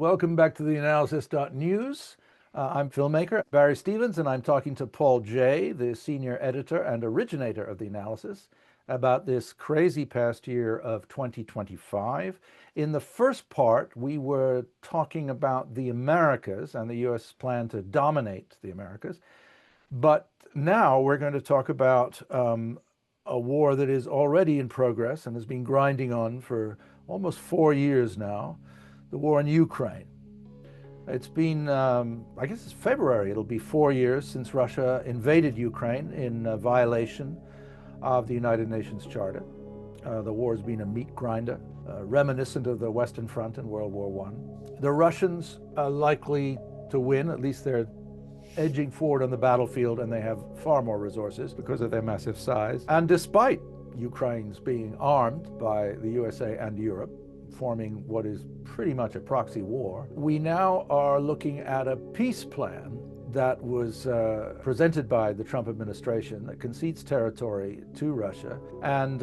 Welcome back to theAnalysis-news. I'm filmmaker Barry Stevens, and I'm talking to Paul Jay, the senior editor and originator of The Analysis, about this crazy past year of 2025. In the first part, we were talking about the Americas and the U.S. plan to dominate the Americas. But now we're going to talk about a war that is already in progress and has been grinding on for almost 4 years now. The war in Ukraine. It's been, I guess it's February, it'll be 4 years since Russia invaded Ukraine in violation of the United Nations Charter. The war has been a meat grinder, reminiscent of the Western Front in World War I. The Russians are likely to win, at least they're edging forward on the battlefield, and they have far more resources because of their massive size. And despite Ukraine's being armed by the USA and Europe, forming what is pretty much a proxy war, we now are looking at a peace plan that was presented by the Trump administration that concedes territory to Russia and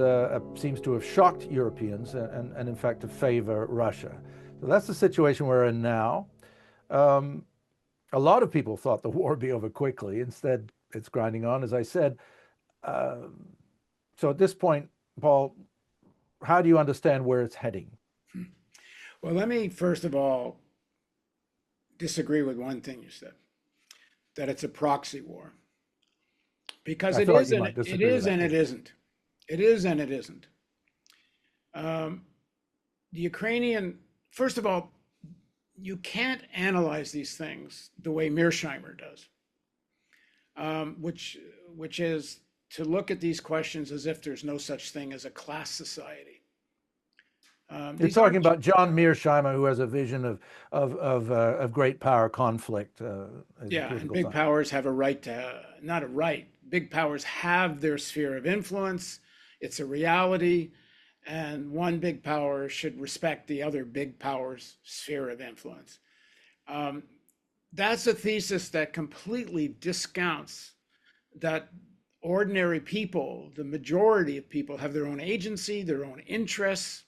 seems to have shocked Europeans and in fact to favor Russia. So that's the situation we're in now. A lot of people thought the war would be over quickly. Instead, it's grinding on, as I said. So at this point, Paul, how do you understand where it's heading? Well, let me first of all disagree with one thing you said, that it's a proxy war. Because it is and it isn't. It is and it isn't. The Ukrainian, first of all, you can't analyze these things the way Mearsheimer does, which is to look at these questions as if there's no such thing as a class society. You're talking about John Mearsheimer, who has a vision of great power conflict. Yeah, and big powers have a right to, not a right, big powers have their sphere of influence. It's a reality, and one big power should respect the other big power's sphere of influence. That's a thesis that completely discounts that ordinary people, the majority of people, have their own agency, their own interests.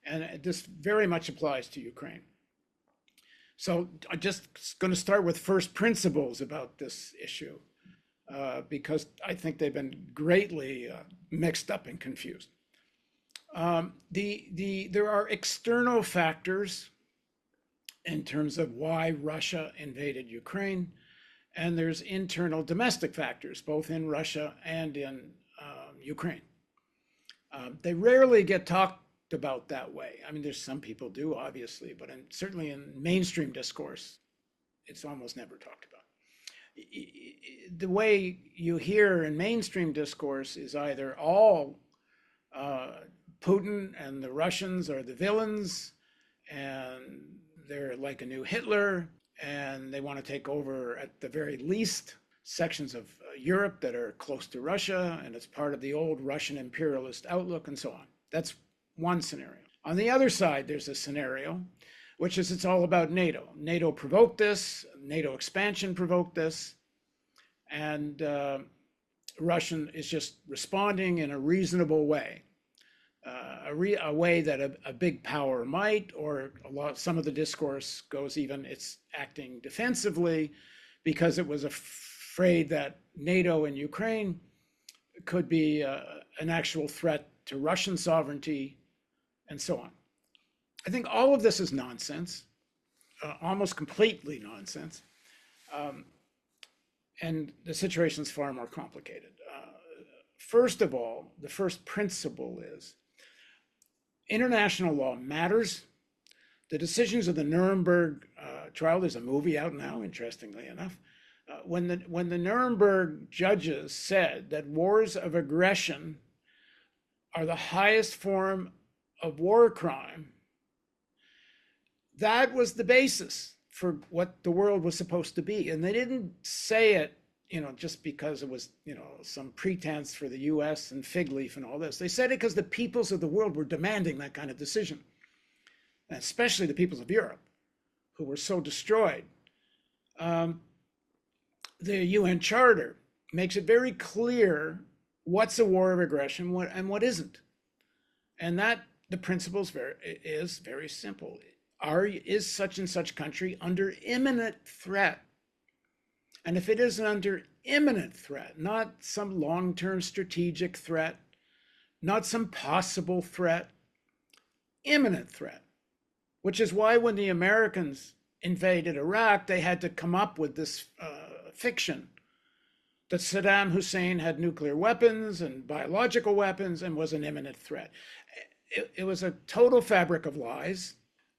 And this very much applies to Ukraine. So I'm just going to start with first principles about this issue, because I think they've been greatly mixed up and confused. There are external factors in terms of why Russia invaded Ukraine, and there's internal domestic factors, both in Russia and in Ukraine. They rarely get talked about that way. I mean, there's some people do, obviously, but certainly in mainstream discourse, it's almost never talked about. The way you hear in mainstream discourse is either all Putin and the Russians are the villains, and they're like a new Hitler, and they want to take over, at the very least, sections of Europe that are close to Russia, and it's part of the old Russian imperialist outlook, and so on. That's one scenario. On the other side, there's a scenario, which is it's all about NATO. NATO provoked this, NATO expansion provoked this, and Russian is just responding in a reasonable way, a way that a big power might, or some of the discourse goes even, it's acting defensively because it was afraid that NATO and Ukraine could be an actual threat to Russian sovereignty, and so on. I think all of this is nonsense, almost completely nonsense. And the situation is far more complicated. First of all, the first principle is international law matters. The decisions of the Nuremberg trial, there's a movie out now, interestingly enough, when the Nuremberg judges said that wars of aggression are the highest form of war crime, that was the basis for what the world was supposed to be. And they didn't say it, just because it was, some pretense for the US and fig leaf and all this. They said it because the peoples of the world were demanding that kind of decision, and especially the peoples of Europe, who were so destroyed. The UN Charter makes it very clear what's a war of aggression and what isn't. And that the principle is very simple. is such and such country under imminent threat? And if it is under imminent threat, not some long-term strategic threat, not some possible threat, imminent threat, which is why when the Americans invaded Iraq, they had to come up with this fiction that Saddam Hussein had nuclear weapons and biological weapons and was an imminent threat. It was a total fabric of lies,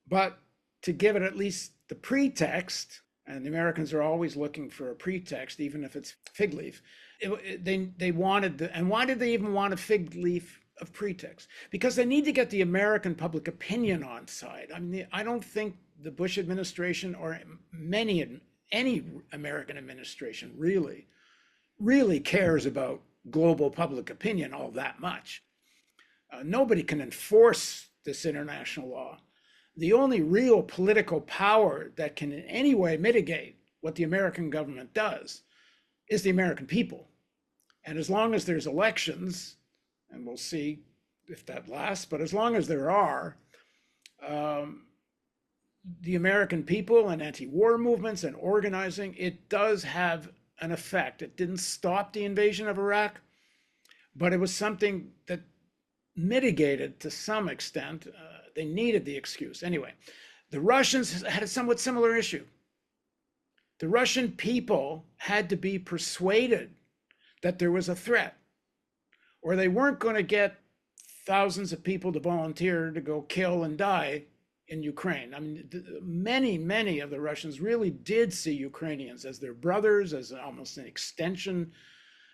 but to give it at least the pretext, and the Americans are always looking for a pretext, even if it's fig leaf, they wanted, and why did they even want a fig leaf of pretext? Because they need to get the American public opinion on side. I mean, I don't think the Bush administration or any American administration really cares about global public opinion all that much. Nobody can enforce this international law. The only real political power that can in any way mitigate what the American government does is the American people. And as long as there's elections, and we'll see if that lasts, but as long as there are, the American people and anti-war movements and organizing, it does have an effect. It didn't stop the invasion of Iraq, but it was something that mitigated to some extent. They needed the excuse. Anyway, the Russians had a somewhat similar issue. The Russian people had to be persuaded that there was a threat, or they weren't going to get thousands of people to volunteer to go kill and die in Ukraine. I mean, many of the Russians really did see Ukrainians as their brothers, as almost an extension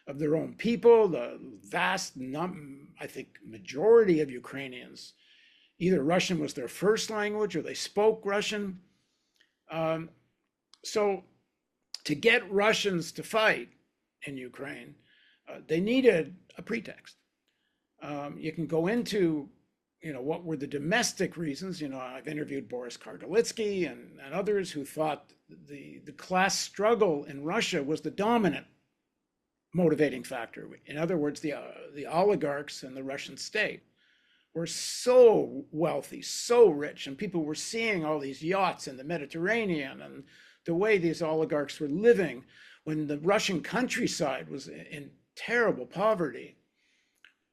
of their own people. The vast, I think, majority of Ukrainians, either Russian was their first language or they spoke Russian. So to get Russians to fight in Ukraine, they needed a pretext. You can go into, what were the domestic reasons? I've interviewed Boris Kargalitsky and others who thought the class struggle in Russia was the dominant motivating factor. In other words, the oligarchs and the Russian state were so wealthy, so rich, and people were seeing all these yachts in the Mediterranean and the way these oligarchs were living when the Russian countryside was in terrible poverty.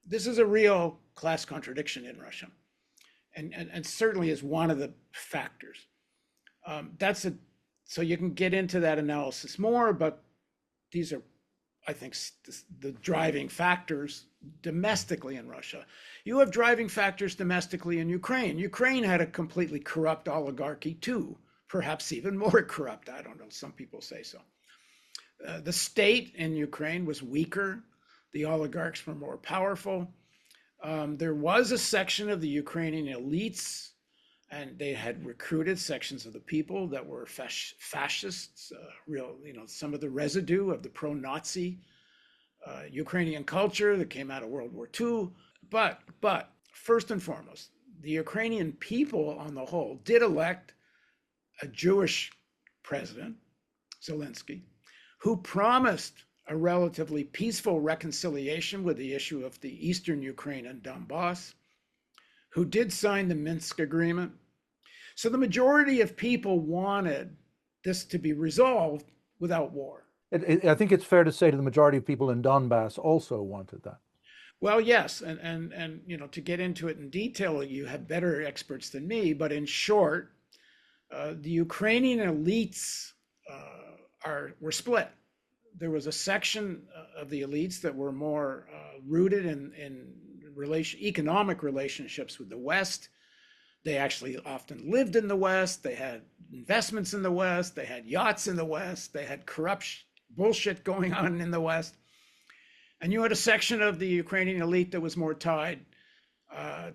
This is a real class contradiction in Russia, and certainly is one of the factors. So you can get into that analysis more, but these are, I think, the driving factors domestically in Russia. You have driving factors domestically in Ukraine. Ukraine had a completely corrupt oligarchy too, perhaps even more corrupt. I don't know, some people say so. The state in Ukraine was weaker. The oligarchs were more powerful. There was a section of the Ukrainian elites, and they had recruited sections of the people that were fascists, some of the residue of the pro-Nazi Ukrainian culture that came out of World War II. But first and foremost, the Ukrainian people on the whole did elect a Jewish president, Zelensky, who promised a relatively peaceful reconciliation with the issue of the eastern Ukraine and Donbass, who did sign the Minsk agreement. So the majority of people wanted this to be resolved without war. I think it's fair to say that the majority of people in Donbass also wanted that. Well, yes, and to get into it in detail, you have better experts than me, but in short, the Ukrainian elites were split. There was a section of the elites that were more rooted in economic relationships with the West. They actually often lived in the West. They had investments in the West. They had yachts in the West. They had corrupt bullshit going on in the West. And you had a section of the Ukrainian elite that was more tied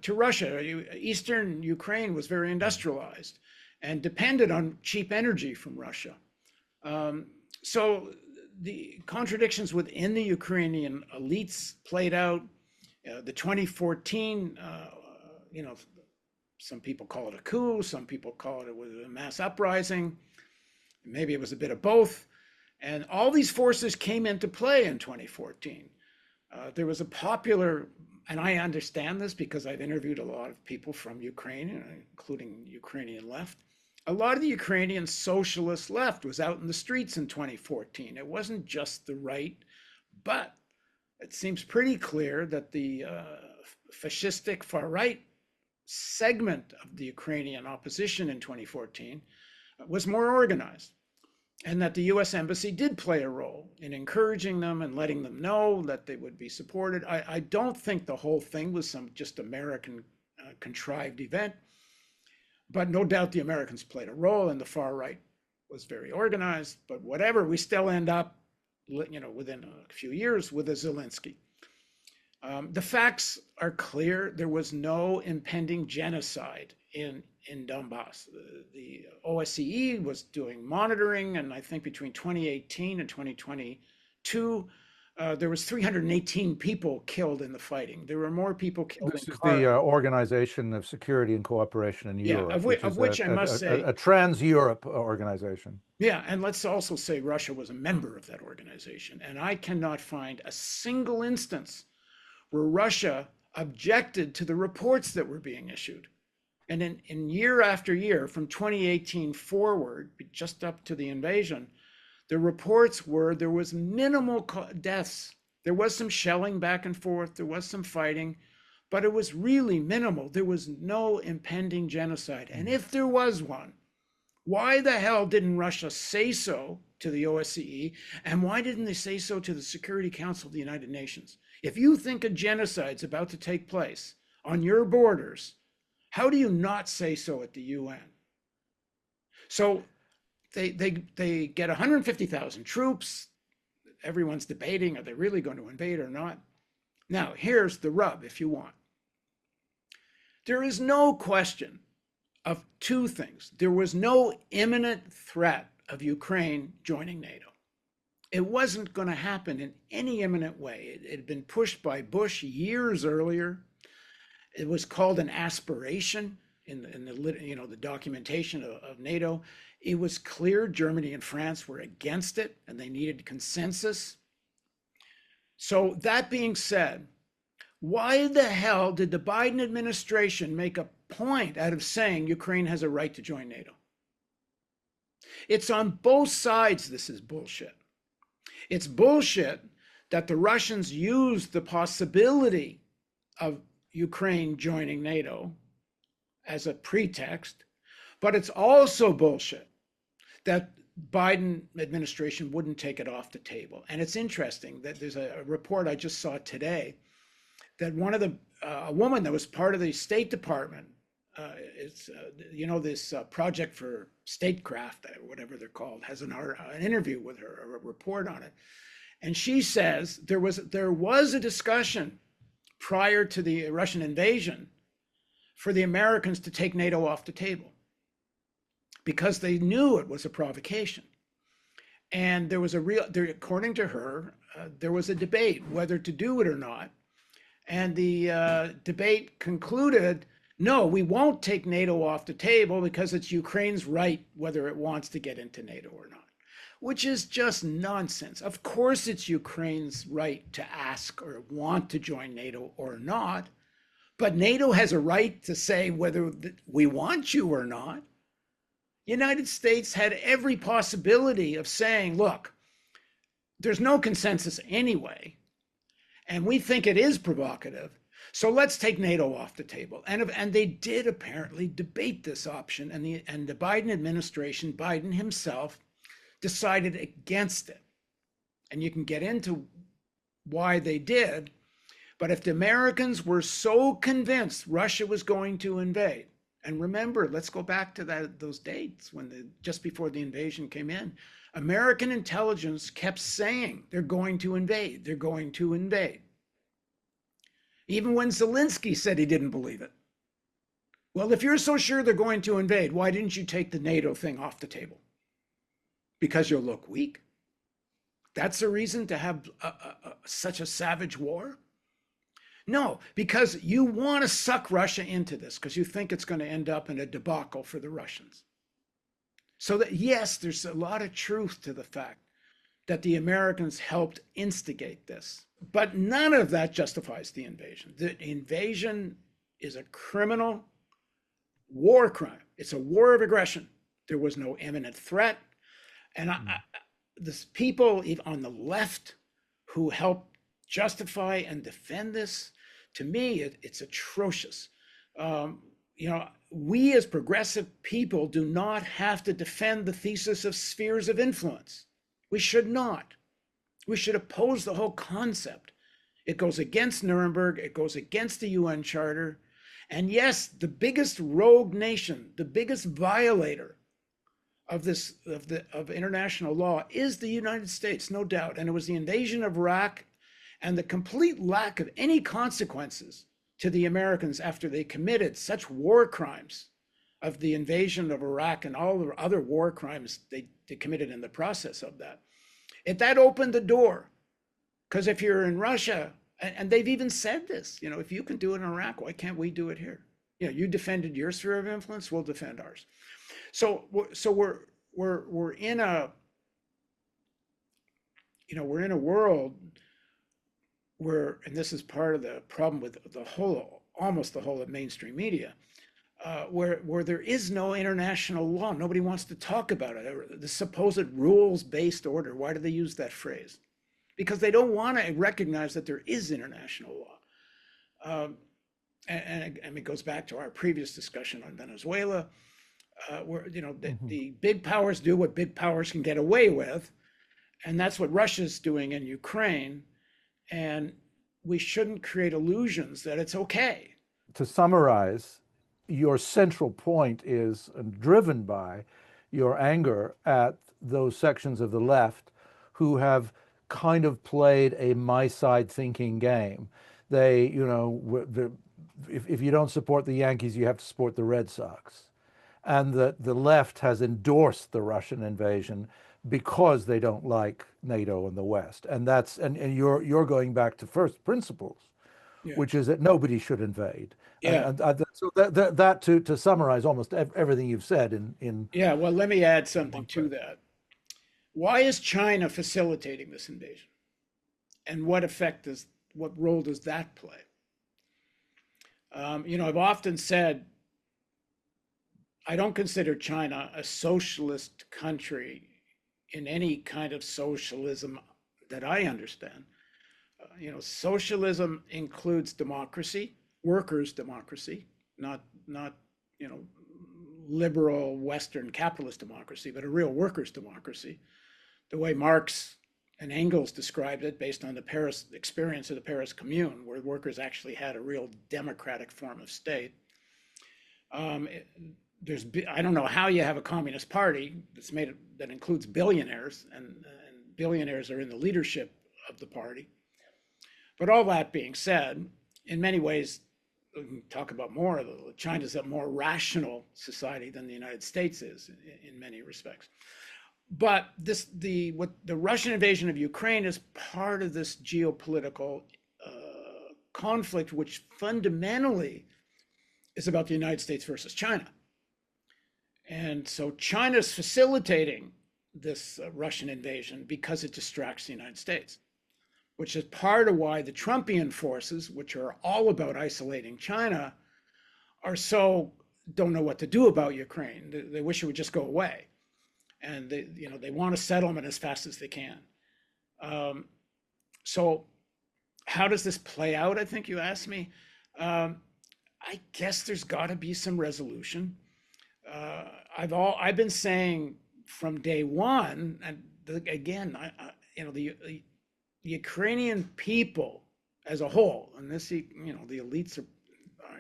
to Russia. Eastern Ukraine was very industrialized and depended on cheap energy from Russia. So the contradictions within the Ukrainian elites played out. The 2014, some people call it a coup, some people call it was a mass uprising. Maybe it was a bit of both. And all these forces came into play in 2014. There was a popular And I understand this because I've interviewed a lot of people from Ukraine, including Ukrainian left. A lot of the Ukrainian socialist left was out in the streets in 2014. It wasn't just the right, but it seems pretty clear that the fascistic far right segment of the Ukrainian opposition in 2014 was more organized, and that the US Embassy did play a role in encouraging them and letting them know that they would be supported. I don't think the whole thing was some just American contrived event, but no doubt the Americans played a role, and the far right was very organized. But whatever, we still end up, within a few years with a Zelensky. The facts are clear. There was no impending genocide in Donbass. The OSCE was doing monitoring, and I think between 2018 and 2022, there was 318 people killed in the fighting. There were more people killed. This is the Organization of Security and Cooperation in Europe, of which I must say a trans-Europe organization. Yeah, and let's also say Russia was a member of that organization, and I cannot find a single instance where Russia objected to the reports that were being issued. And in year after year, from 2018 forward, just up to the invasion, the reports were there was minimal deaths. There was some shelling back and forth. There was some fighting, but it was really minimal. There was no impending genocide. And if there was one, why the hell didn't Russia say so to the OSCE? And why didn't they say so to the Security Council of the United Nations? If you think a genocide's about to take place on your borders, how do you not say so at the UN? So they get 150,000 troops. Everyone's debating, are they really going to invade or not? Now, here's the rub, if you want. There is no question of two things. There was no imminent threat of Ukraine joining NATO. It wasn't going to happen in any imminent way. It had been pushed by Bush years earlier. It was called an aspiration in the documentation of NATO. It was clear Germany and France were against it, and they needed consensus. So that being said, why the hell did the Biden administration make a point out of saying Ukraine has a right to join NATO? It's on both sides. This is bullshit. It's bullshit that the Russians used the possibility of Ukraine joining NATO as a pretext, but it's also bullshit that Biden administration wouldn't take it off the table. And it's interesting that there's a report I just saw today that one of a woman that was part of the State Department, this project for statecraft, or whatever they're called, has an interview with her, a report on it. And she says there was a discussion prior to the Russian invasion for the Americans to take NATO off the table because they knew it was a provocation. And there was according to her, there was a debate whether to do it or not. And the debate concluded, no, we won't take NATO off the table because it's Ukraine's right whether it wants to get into NATO or not, which is just nonsense. Of course, it's Ukraine's right to ask or want to join NATO or not, but NATO has a right to say whether we want you or not. The United States had every possibility of saying, look, there's no consensus anyway, and we think it is provocative, so let's take NATO off the table. And they did apparently debate this option, and the Biden administration, Biden himself, decided against it. And you can get into why they did, but if the Americans were so convinced Russia was going to invade, and remember, let's go back to those dates when just before the invasion came in, American intelligence kept saying they're going to invade, they're going to invade. Even when Zelensky said he didn't believe it. Well, if you're so sure they're going to invade, why didn't you take the NATO thing off the table? Because you'll look weak. That's a reason to have such a savage war? No, because you want to suck Russia into this because you think it's going to end up in a debacle for the Russians. So that, yes, there's a lot of truth to the fact that the Americans helped instigate this. But none of that justifies the invasion. The invasion is a criminal war crime. It's a war of aggression. There was no imminent threat. And this people on the left who help justify and defend this, to me, it's atrocious. We as progressive people do not have to defend the thesis of spheres of influence. We should not. We should oppose the whole concept. It goes against Nuremberg. It goes against the UN Charter. And yes, the biggest rogue nation, the biggest violator of international law is the United States, no doubt. And it was the invasion of Iraq and the complete lack of any consequences to the Americans after they committed such war crimes of the invasion of Iraq and all the other war crimes they committed in the process of that. That opened the door. Because if you're in Russia, and they've even said this, if you can do it in Iraq, why can't we do it here? You defended your sphere of influence, we'll defend ours. So we're in a world where, and this is part of the problem with almost the whole of mainstream media, where there is no international law. Nobody wants to talk about it. The supposed rules-based order. Why do they use that phrase? Because they don't want to recognize that there is international law. And it goes back to our previous discussion on Venezuela, where the big powers do what big powers can get away with, and that's what Russia's doing in Ukraine. And we shouldn't create illusions that it's okay. To summarize, your central point is driven by your anger at those sections of the left who have kind of played a my side thinking game. They, if you don't support the Yankees, you have to support the Red Sox. And the left has endorsed the Russian invasion because they don't like NATO and the West. And you're going back to first principles, yeah, which is that nobody should invade. Yeah. So that to summarize almost everything you've said in yeah. Well, let me add something to that. Why is China facilitating this invasion? And what role does that play? I've often said, I don't consider China a socialist country in any kind of socialism that I understand. Socialism includes democracy, workers' democracy, not liberal Western capitalist democracy, but a real workers' democracy, the way Marx and Engels described it based on the Paris experience of the Paris Commune, where workers actually had a real democratic form of state. I don't know how you have a communist party that includes billionaires, and billionaires are in the leadership of the party. But all that being said, in many ways, we can talk about more. China's a more rational society than the United States is in many respects. But the Russian invasion of Ukraine is part of this geopolitical conflict, which fundamentally is about the United States versus China. And so China's facilitating this Russian invasion because it distracts the United States, which is part of why the Trumpian forces, which are all about isolating China, don't know what to do about Ukraine. They wish it would just go away. And they want a settlement as fast as they can. So how does this play out, I think you asked me? I guess there's got to be some resolution. I've been saying from day one, and again, the Ukrainian people as a whole, and the elites are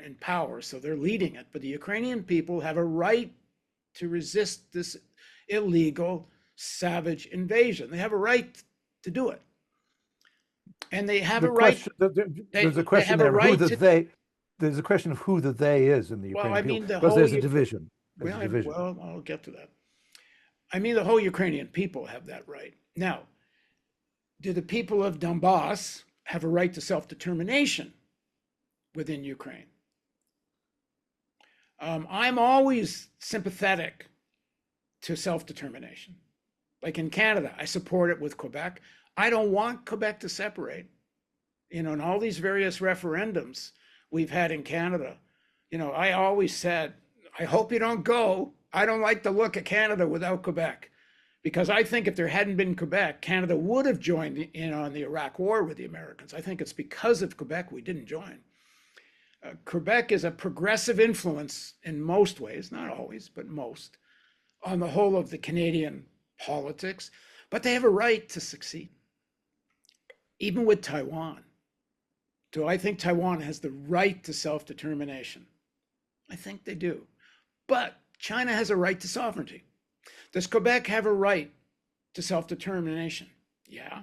in power, so they're leading it, but the Ukrainian people have a right to resist this illegal, savage invasion. They have a right to do it. And they have a right. There's a question there of who the they. There's a question of who the they is in the Ukrainian people, because there's a division. Well, I'll get to that. I mean, the whole Ukrainian people have that right. Now, do the people of Donbass have a right to self-determination within Ukraine? I'm always sympathetic to self-determination. Like in Canada, I support it with Quebec. I don't want Quebec to separate. In all these various referendums we've had in Canada, I always said, I hope you don't go. I don't like the look of Canada without Quebec. Because I think if there hadn't been Quebec, Canada would have joined in on the Iraq War with the Americans. I think it's because of Quebec we didn't join. Quebec is a progressive influence in most ways, not always, but most, on the whole of the Canadian politics, but they have a right to succeed, even with Taiwan. Do I think Taiwan has the right to self-determination? I think they do. But China has a right to sovereignty. Does Quebec have a right to self-determination? Yeah,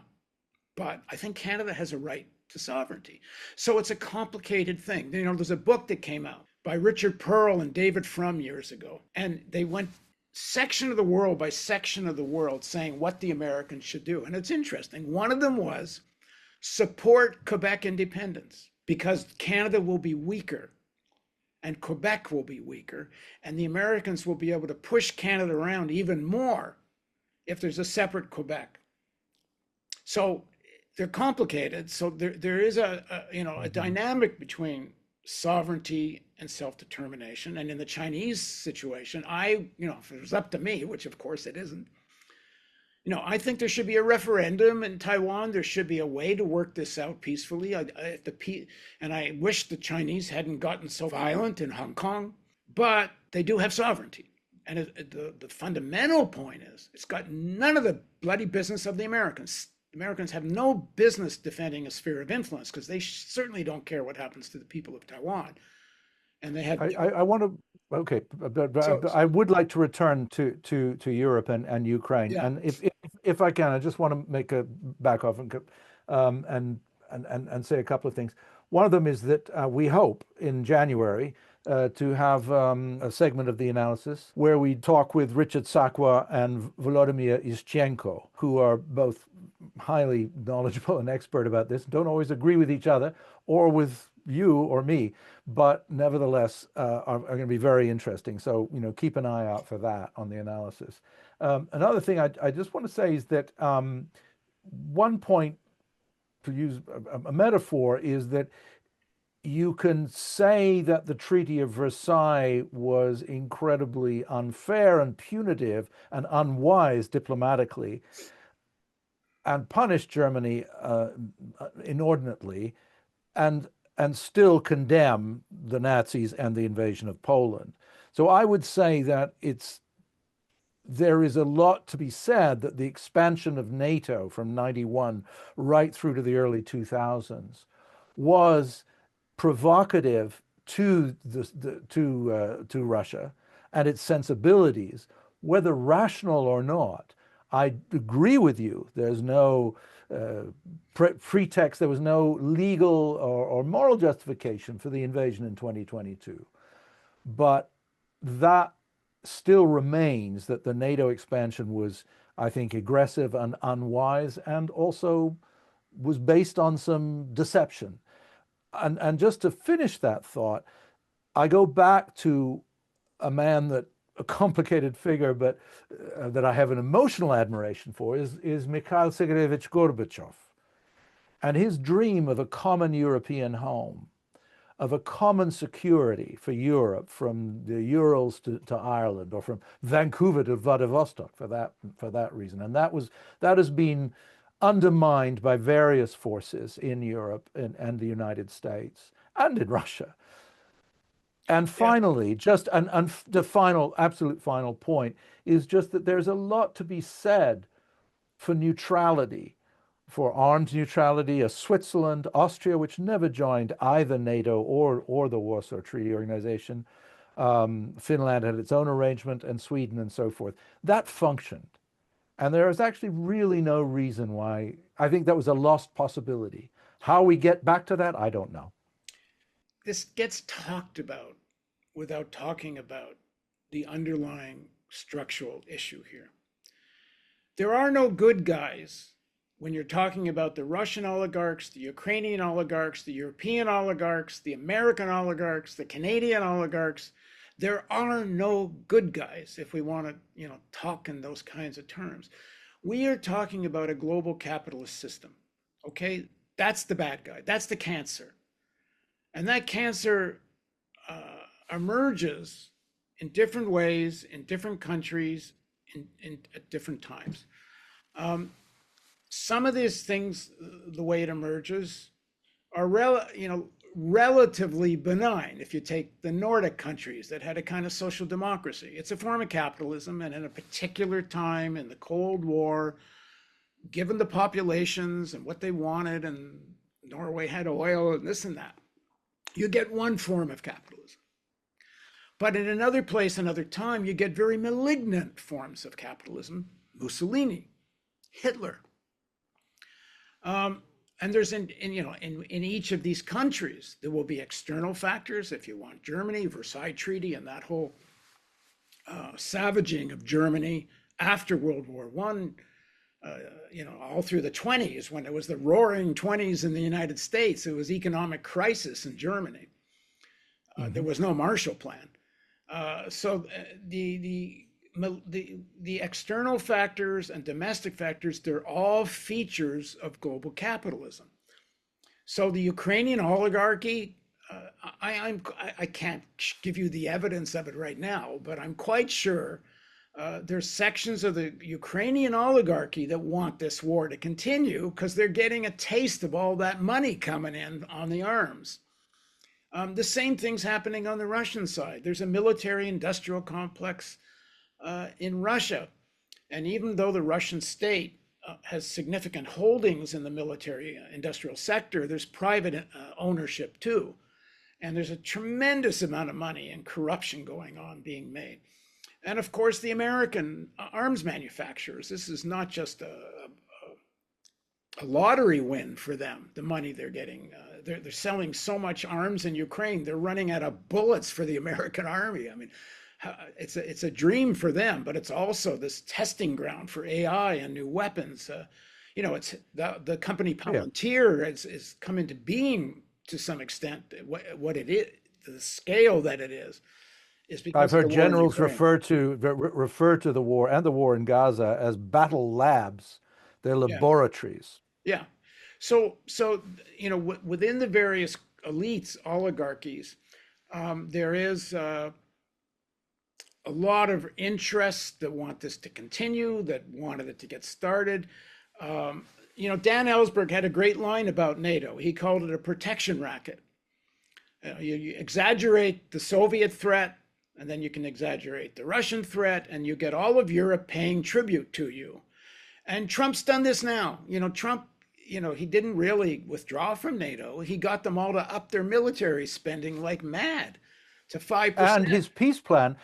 but I think Canada has a right to sovereignty. So it's a complicated thing. There's a book that came out by Richard Pearl and David Frum years ago, and they went section of the world by section of the world saying what the Americans should do. And it's interesting. One of them was support Quebec independence because Canada will be weaker and Quebec will be weaker, and the Americans will be able to push Canada around even more if there's a separate Quebec. So they're complicated. So there is a dynamic between sovereignty and self-determination. And in the Chinese situation, if it was up to me, which of course it isn't, I think there should be a referendum in Taiwan. There should be a way to work this out peacefully. And I wish the Chinese hadn't gotten so violent in Hong Kong, but they do have sovereignty. And the fundamental point is it's got none of the bloody business of the Americans. The Americans have no business defending a sphere of influence because they certainly don't care what happens to the people of Taiwan. And they had. I want to. Okay, but So, I would like to return to Europe and Ukraine, yeah. and if I can, I just want to make a back off and say a couple of things. One of them is that we hope in January to have a segment of the analysis where we talk with Richard Sakwa and Volodymyr Ischenko, who are both highly knowledgeable and expert about this. Don't always agree with each other or with you or me, but nevertheless are going to be very interesting. So, keep an eye out for that on the analysis. Another thing I just want to say is that one point, to use a metaphor, is that you can say that the Treaty of Versailles was incredibly unfair and punitive and unwise diplomatically and punished Germany inordinately and still condemn the Nazis and the invasion of Poland. So I would say that there is a lot to be said that the expansion of NATO from 91 right through to the early 2000s was provocative to Russia and its sensibilities, whether rational or not. I agree with you. There's no pretext. There was no legal or moral justification for the invasion in 2022. But that still remains that the NATO expansion was, I think, aggressive and unwise, and also was based on some deception. And just to finish that thought, I go back to a man a complicated figure, but that I have an emotional admiration for is Mikhail Sergeyevich Gorbachev, and his dream of a common European home, of a common security for Europe, from the Urals to Ireland, or from Vancouver to Vladivostok for that reason. And that has been undermined by various forces in Europe and the United States and in Russia. And finally, the absolute final point is just that there's a lot to be said for neutrality, for armed neutrality. A Switzerland, Austria, which never joined either NATO or the Warsaw Treaty Organization. Finland had its own arrangement, and Sweden and so forth. That functioned. And there is actually really no reason why. I think that was a lost possibility. How we get back to that, I don't know. This gets talked about without talking about the underlying structural issue here. There are no good guys when you're talking about the Russian oligarchs, the Ukrainian oligarchs, the European oligarchs, the American oligarchs, the Canadian oligarchs. There are no good guys if we want to, talk in those kinds of terms. We are talking about a global capitalist system. Okay, that's the bad guy. That's the cancer, and that cancer emerges in different ways in different countries at different times. Some of these things, the way it emerges, are relatively benign. If you take the Nordic countries that had a kind of social democracy, it's a form of capitalism, and in a particular time in the Cold War, given the populations and what they wanted, and Norway had oil and this and that, you get one form of capitalism. But in another place, another time, you get very malignant forms of capitalism. Mussolini, Hitler. And there's in each of these countries, there will be external factors. If you want Germany, Versailles Treaty, and that whole savaging of Germany after World War I, all through the 20s, when it was the roaring 20s in the United States, it was economic crisis in Germany. There was no Marshall Plan. So the external factors and domestic factors, they're all features of global capitalism. So the Ukrainian oligarchy, I can't give you the evidence of it right now, but I'm quite sure there's sections of the Ukrainian oligarchy that want this war to continue because they're getting a taste of all that money coming in on the arms. The same thing's happening on the Russian side. There's a military industrial complex in Russia. And even though the Russian state has significant holdings in the military industrial sector, there's private ownership too. And there's a tremendous amount of money and corruption going on being made. And of course, the American arms manufacturers, this is not just a lottery win for them, the money they're getting. They're selling so much arms in Ukraine, they're running out of bullets for the American army. I mean, it's a dream for them, but it's also this testing ground for AI and new weapons. It's the company Palantir has come into being to some extent. What it is, the scale that it is because I've heard generals refer to the war and the war in Gaza as battle labs. They're laboratories. Yeah. So within the various elites, oligarchies, there is a lot of interests that want this to continue, that wanted it to get started. Dan Ellsberg had a great line about NATO. He called it a protection racket. You exaggerate the Soviet threat, and then you can exaggerate the Russian threat, and you get all of Europe paying tribute to you. And Trump's done this now. Trump, he didn't really withdraw from NATO. He got them all to up their military spending like mad to 5%. And his peace plan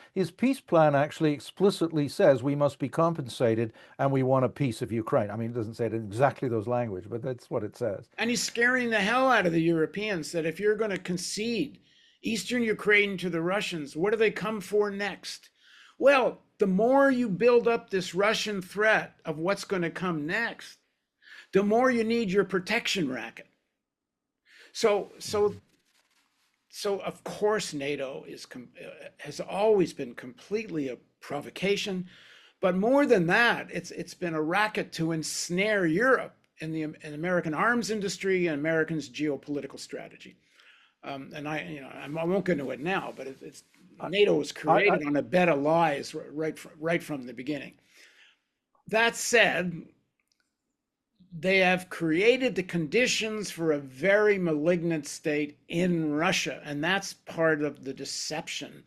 actually explicitly says we must be compensated and we want a peace of Ukraine. I mean, it doesn't say it in exactly those language, but that's what it says. And he's scaring the hell out of the Europeans that if you're going to concede Eastern Ukraine to the Russians, what do they come for next? Well, the more you build up this Russian threat of what's going to come next, the more you need your protection racket. So of course NATO has always been completely a provocation, but more than that, it's been a racket to ensnare Europe in American arms industry and Americans' geopolitical strategy. And I won't go into it now, but NATO was created on a bed of lies right from the beginning. That said, they have created the conditions for a very malignant state in Russia, and that's part of the deception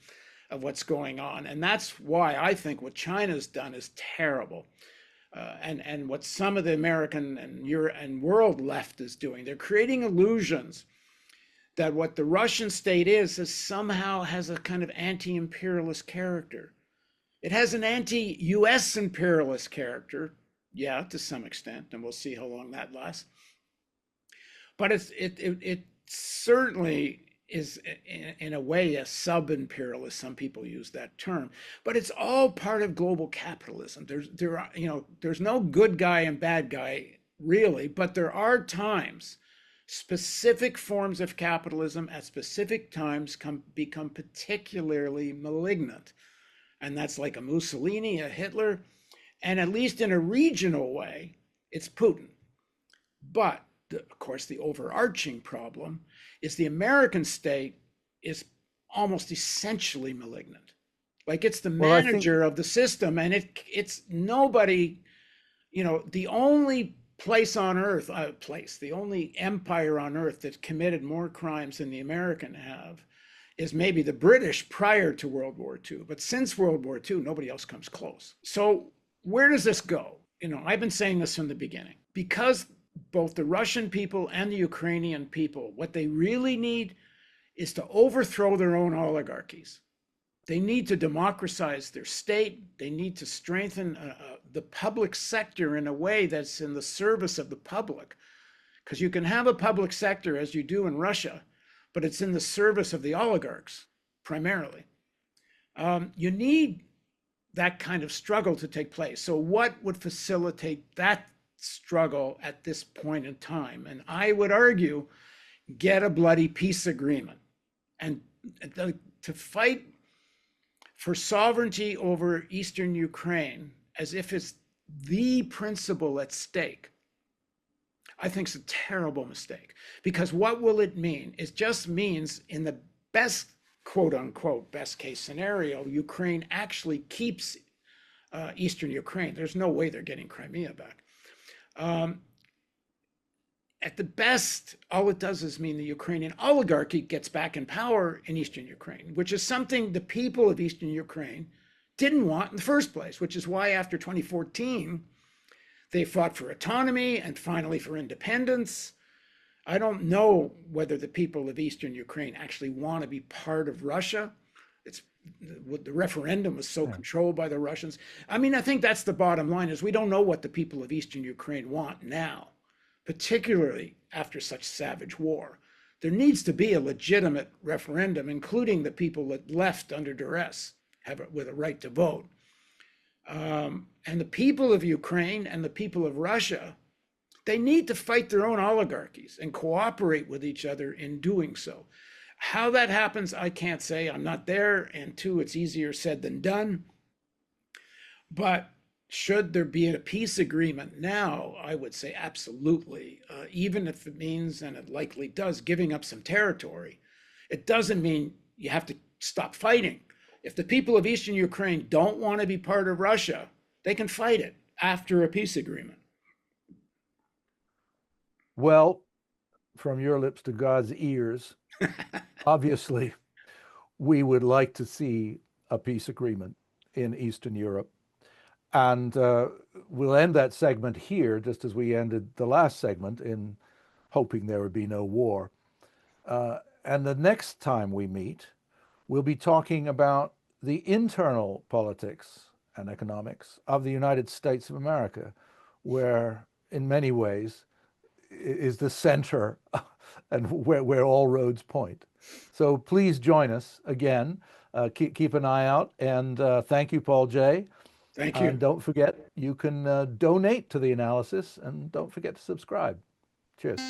of what's going on. And that's why I think what China's done is terrible. And what some of the American and world left is doing, they're creating illusions that what the Russian state is somehow has a kind of anti-imperialist character. It has an anti-US imperialist character, yeah, to some extent, and we'll see how long that lasts. But it certainly is in a way a sub-imperialist. Some people use that term, but it's all part of global capitalism. There's no good guy and bad guy really, but there are times specific forms of capitalism at specific times become particularly malignant. And that's like a Mussolini, a Hitler. And at least in a regional way, it's Putin. But of course, the overarching problem is the American state is almost essentially malignant. Like it's the Well, I think, manager of the system, and it's nobody. The only place on earth, the only empire on earth that committed more crimes than the American have is maybe the British prior to World War II. But since World War II, nobody else comes close. So where does this go? I've been saying this from the beginning. Because both the Russian people and the Ukrainian people, what they really need is to overthrow their own oligarchies. They need to democratize their state. They need to strengthen the public sector in a way that's in the service of the public. Because you can have a public sector as you do in Russia, but it's in the service of the oligarchs primarily. You need that kind of struggle to take place. So what would facilitate that struggle at this point in time? And I would argue, get a bloody peace agreement. And to fight for sovereignty over Eastern Ukraine as if it's the principle at stake, I think it's a terrible mistake. Because what will it mean? It just means in the best, quote unquote, best case scenario, Ukraine actually keeps Eastern Ukraine. There's no way they're getting Crimea back. At the best, all it does is mean the Ukrainian oligarchy gets back in power in Eastern Ukraine, which is something the people of Eastern Ukraine didn't want in the first place, which is why after 2014, they fought for autonomy and finally for independence. I don't know whether the people of Eastern Ukraine actually want to be part of Russia. The referendum was so controlled by the Russians. I mean, I think that's the bottom line, is we don't know what the people of Eastern Ukraine want now, particularly after such savage war. There needs to be a legitimate referendum, including the people that left under duress with a right to vote. And the people of Ukraine and the people of Russia, they need to fight their own oligarchies and cooperate with each other in doing so. How that happens, I can't say. I'm not there. And two, it's easier said than done. But should there be a peace agreement now, I would say absolutely. Even if it means, and it likely does, giving up some territory, it doesn't mean you have to stop fighting. If the people of Eastern Ukraine don't want to be part of Russia, they can fight it after a peace agreement. well, from your lips to God's ears, obviously, we would like to see a peace agreement in Eastern Europe. And we'll end that segment here, just as we ended the last segment, in hoping there would be no war. And the next time we meet, we'll be talking about the internal politics and economics of the United States of America, where in many ways is the center and where all roads point. So please join us again. Keep an eye out. And thank you, Paul J. Thank you. And don't forget, you can donate to the analysis, and don't forget to subscribe. Cheers.